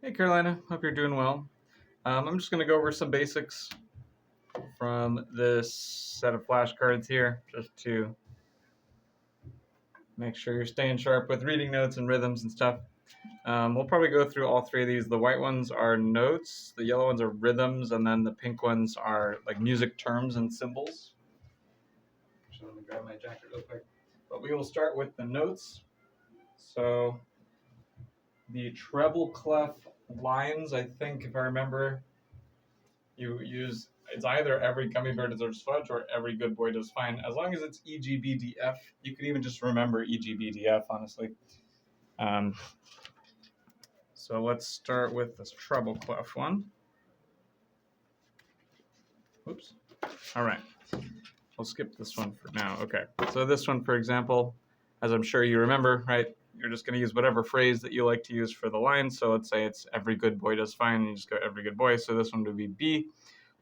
Hey Carolina, hope you're doing well. I'm just going to go over some basics from this set of flashcards here, just to make sure you're staying sharp with reading notes and rhythms and stuff. We'll probably go through all three of these. The white ones are notes, the yellow ones are rhythms, and then the pink ones are like music terms and symbols. Actually, let me grab my jacket real quick. But we will start with the notes. So the treble clef lines, I think, if I remember, you use it's either every gummy bear deserves fudge or every good boy does fine. As long as it's EGBDF, you could even just remember EGBDF, honestly. Um, so let's start with this treble clef one. Oops. All right. I'll skip this one for now. Okay. So this one, for example, as I'm sure you remember, right? You're just going to use whatever phrase that you like to use for the line. So let's say it's every good boy does fine, and you just go every good boy. So this one would be B.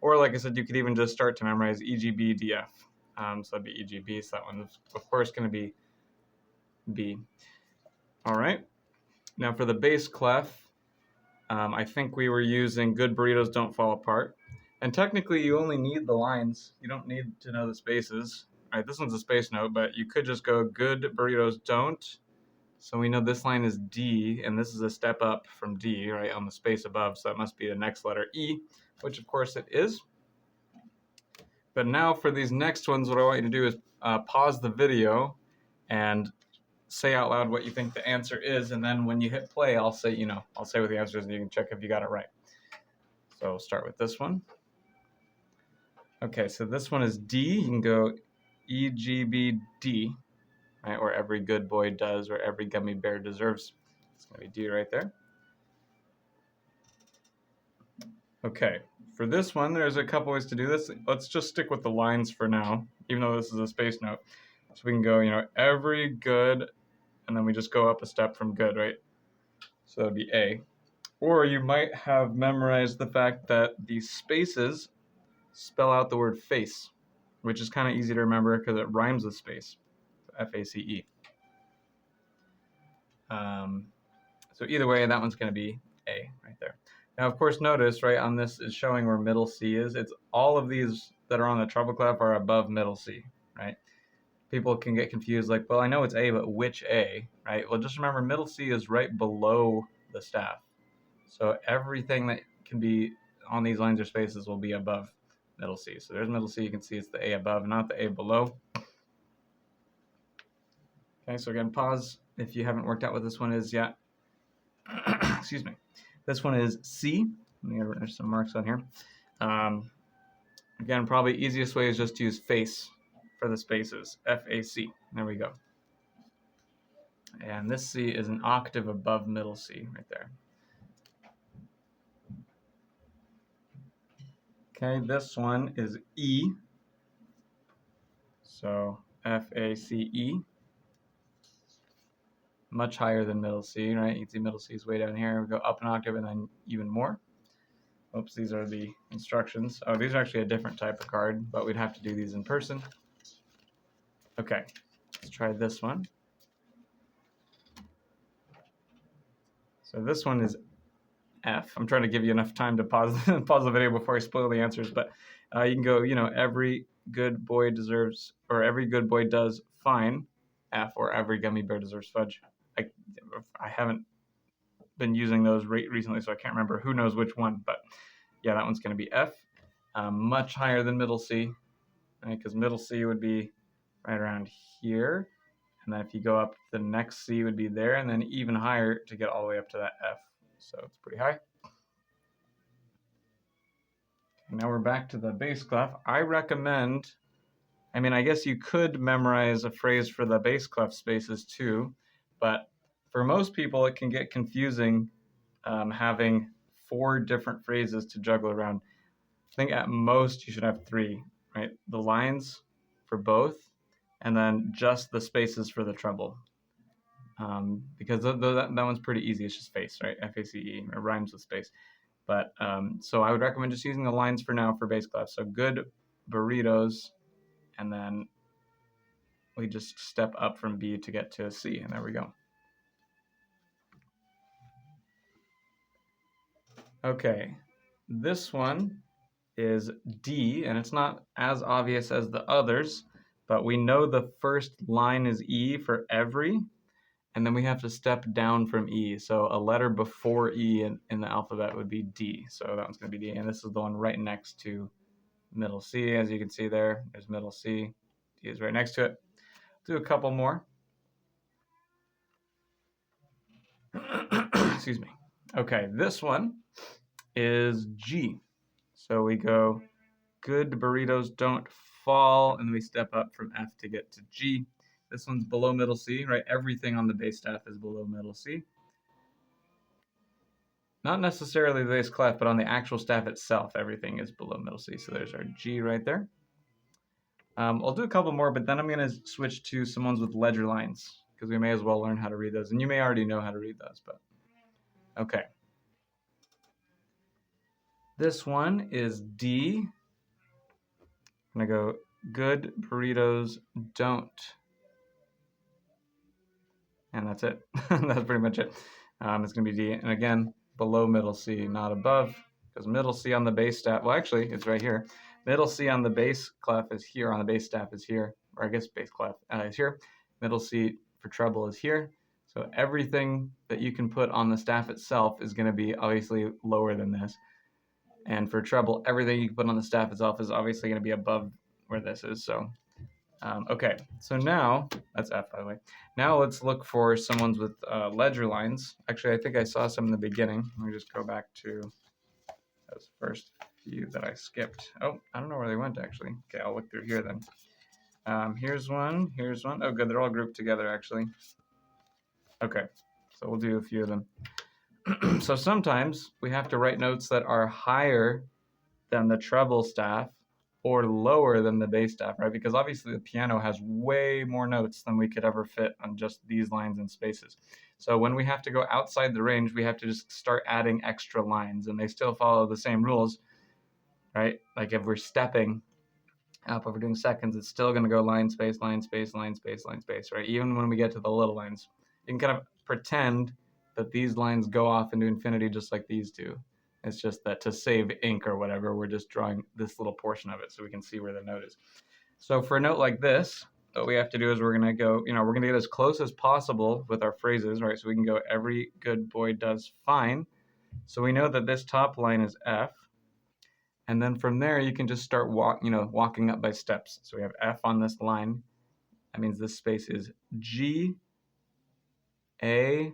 Or like I said, you could even just start to memorize EGBDF. So that'd be EGB. So that one's, of course, going to be B. All right. Now for the bass clef, I think we were using good burritos don't fall apart. And technically, you only need the lines. You don't need to know the spaces. All right, this one's a space note, but you could just go good burritos don't. So we know this line is D, and this is a step up from D, right, on the space above. So that must be the next letter E, which of course it is. But now for these next ones, what I want you to do is pause the video and say out loud what you think the answer is, and then when you hit play, I'll say what the answer is, and you can check if you got it right. So we'll start with this one. Okay, so this one is D. You can go EGBD, right, or every good boy does, or every gummy bear deserves. It's gonna be D right there. Okay, for this one, there's a couple ways to do this. Let's just stick with the lines for now, even though this is a space note. So we can go, every good, and then we just go up a step from good, right? So that'd be A. Or you might have memorized the fact that these spaces spell out the word face, which is kind of easy to remember because it rhymes with space. F-A-C-E. So either way, that one's going to be A right there. Now, of course, notice, right, on this is showing where middle C is. It's all of these that are on the treble clef are above middle C, right? People can get confused, like, well, I know it's A, but which A, right? Well, just remember middle C is right below the staff. So everything that can be on these lines or spaces will be above middle C. So there's middle C. You can see it's the A above, not the A below. Okay, so again, pause if you haven't worked out what this one is yet. Excuse me. This one is C. There's some marks on here. Again, probably easiest way is just to use face for the spaces. F-A-C. There we go. And this C is an octave above middle C right there. Okay, this one is E. So F-A-C-E. Much higher than middle C, right? You can see middle C is way down here. We go up an octave and then even more. Oops, these are the instructions. Oh, these are actually a different type of card, but we'd have to do these in person. Okay, let's try this one. So this one is F. I'm trying to give you enough time to pause the video before I spoil the answers, but you can go, every good boy deserves, or every good boy does fine, F, or every gummy bear deserves fudge. I haven't been using those recently, so I can't remember who knows which one, but yeah, that one's going to be F. Much higher than middle C, right? Because middle C would be right around here. And then if you go up, the next C would be there, and then even higher to get all the way up to that F. So it's pretty high. Okay, now we're back to the bass clef. I recommend, I guess you could memorize a phrase for the bass clef spaces too, but for most people it can get confusing having 4 different phrases to juggle around. I think at most you should have 3, right? The lines for both, and then just the spaces for the treble. Because that one's pretty easy. It's just face, right? F-A-C-E. It rhymes with space. But so I would recommend just using the lines for now for bass clef. So good burritos, and then we just step up from B to get to C, and there we go. Okay, this one is D, and it's not as obvious as the others, but we know the first line is E for every, and then we have to step down from E. So a letter before E in the alphabet would be D. So that one's going to be D, and this is the one right next to middle C. As you can see there's middle C. D is right next to it. Do a couple more. Excuse me. Okay, this one is G. So we go good burritos don't fall, and then we step up from F to get to G. This one's below middle C, right? Everything on the bass staff is below middle C. Not necessarily the bass clef, but on the actual staff itself, everything is below middle C. So there's our G right there. I'll do a couple more, but then I'm going to switch to some ones with ledger lines, because we may as well learn how to read those. And you may already know how to read those, but okay. This one is D. I'm going to go good burritos don't. And that's it. That's pretty much it. It's going to be D. And again, below middle C, not above, because middle C on the bass staff, well, actually, it's right here. Middle C on the bass clef is here, on the bass staff is here, or I guess bass clef is here. Middle C for treble is here. So everything that you can put on the staff itself is going to be obviously lower than this. And for treble, everything you can put on the staff itself is obviously going to be above where this is. So okay, so now, that's F by the way. Now let's look for some ones with ledger lines. Actually, I think I saw some in the beginning. Let me just go back to those first few that I skipped. Oh, I don't know where they went actually. Okay, I'll look through here then. Here's one, here's one. Oh good, they're all grouped together actually. Okay, so we'll do a few of them. So sometimes we have to write notes that are higher than the treble staff or lower than the bass staff, right? Because obviously the piano has way more notes than we could ever fit on just these lines and spaces. So when we have to go outside the range, we have to just start adding extra lines, and they still follow the same rules, right? Like if we're stepping up, if we're doing seconds, it's still going to go line, space, line, space, line, space, line, space, right? Even when we get to the little lines, you can kind of pretend that these lines go off into infinity just like these do. It's just that to save ink or whatever, we're just drawing this little portion of it so we can see where the note is. So for a note like this, what we have to do is we're going to go, we're going to get as close as possible with our phrases, right? So we can go, every good boy does fine. So we know that this top line is F. And then from there, you can just start walking up by steps. So we have F on this line. That means this space is G, A,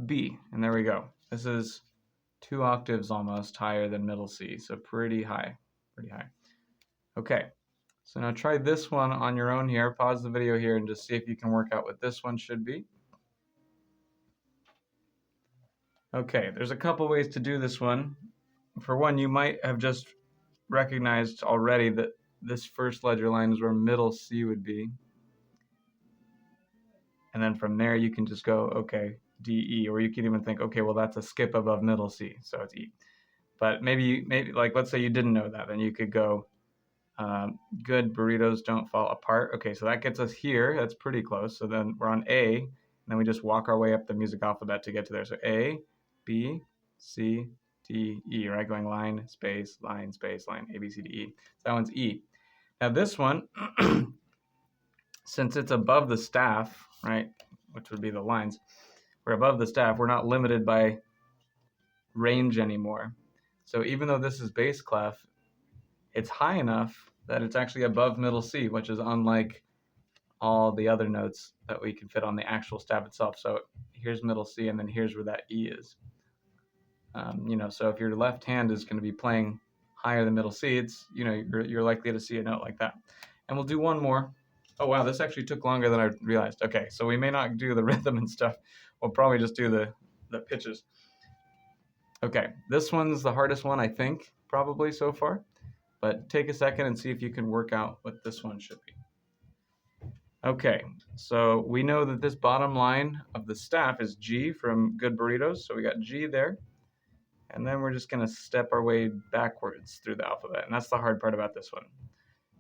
B. And there we go. This is 2 octaves almost higher than middle C. So pretty high, pretty high. Okay. So now try this one on your own here. Pause the video here and just see if you can work out what this one should be. Okay, there's a couple ways to do this one. For one, you might have just recognized already that this first ledger line is where middle C would be. And then from there, you can just go, okay, D, E, or you can even think, okay, well, that's a skip above middle C, so it's E. But maybe like, let's say you didn't know that, then you could go, good burritos don't fall apart. Okay, so that gets us here. That's pretty close. So then we're on A, and then we just walk our way up the music alphabet to get to there. So A, B, C, D, E, right? Going line, space, line, A, B, C, D, E. So that one's E. Now this one, since it's above the staff, right, which would be the lines, we're above the staff, we're not limited by range anymore. So even though this is bass clef, it's high enough that it's actually above middle C, which is unlike all the other notes that we can fit on the actual staff itself. So here's middle C, and then here's where that E is. So if your left hand is going to be playing higher than middle C, it's, you're likely to see a note like that. And we'll do one more. Oh wow, this actually took longer than I realized. Okay, so we may not do the rhythm and stuff. We'll probably just do the pitches. Okay, this one's the hardest one, I think, probably so far. But take a second and see if you can work out what this one should be. Okay, so we know that this bottom line of the staff is G from Good Burritos. So we got G there. And then we're just going to step our way backwards through the alphabet. And that's the hard part about this one.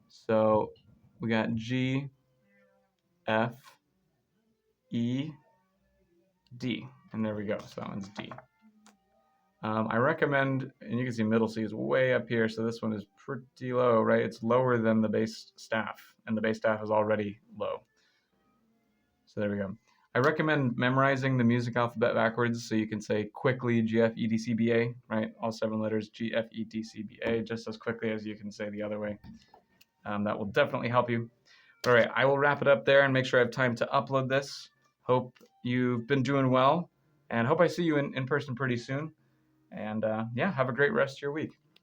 So we got G, F, E, D. And there we go. So that one's D. I recommend, and you can see middle C is way up here, so this one is pretty low, right? It's lower than the bass staff, and the bass staff is already low. So there we go. I recommend memorizing the music alphabet backwards, so you can say quickly G, F, E, D, C, B, A, right? All 7 letters, G, F, E, D, C, B, A, just as quickly as you can say the other way. That will definitely help you. All right, I will wrap it up there and make sure I have time to upload this. Hope you've been doing well, and hope I see you in person pretty soon. And yeah, have a great rest of your week.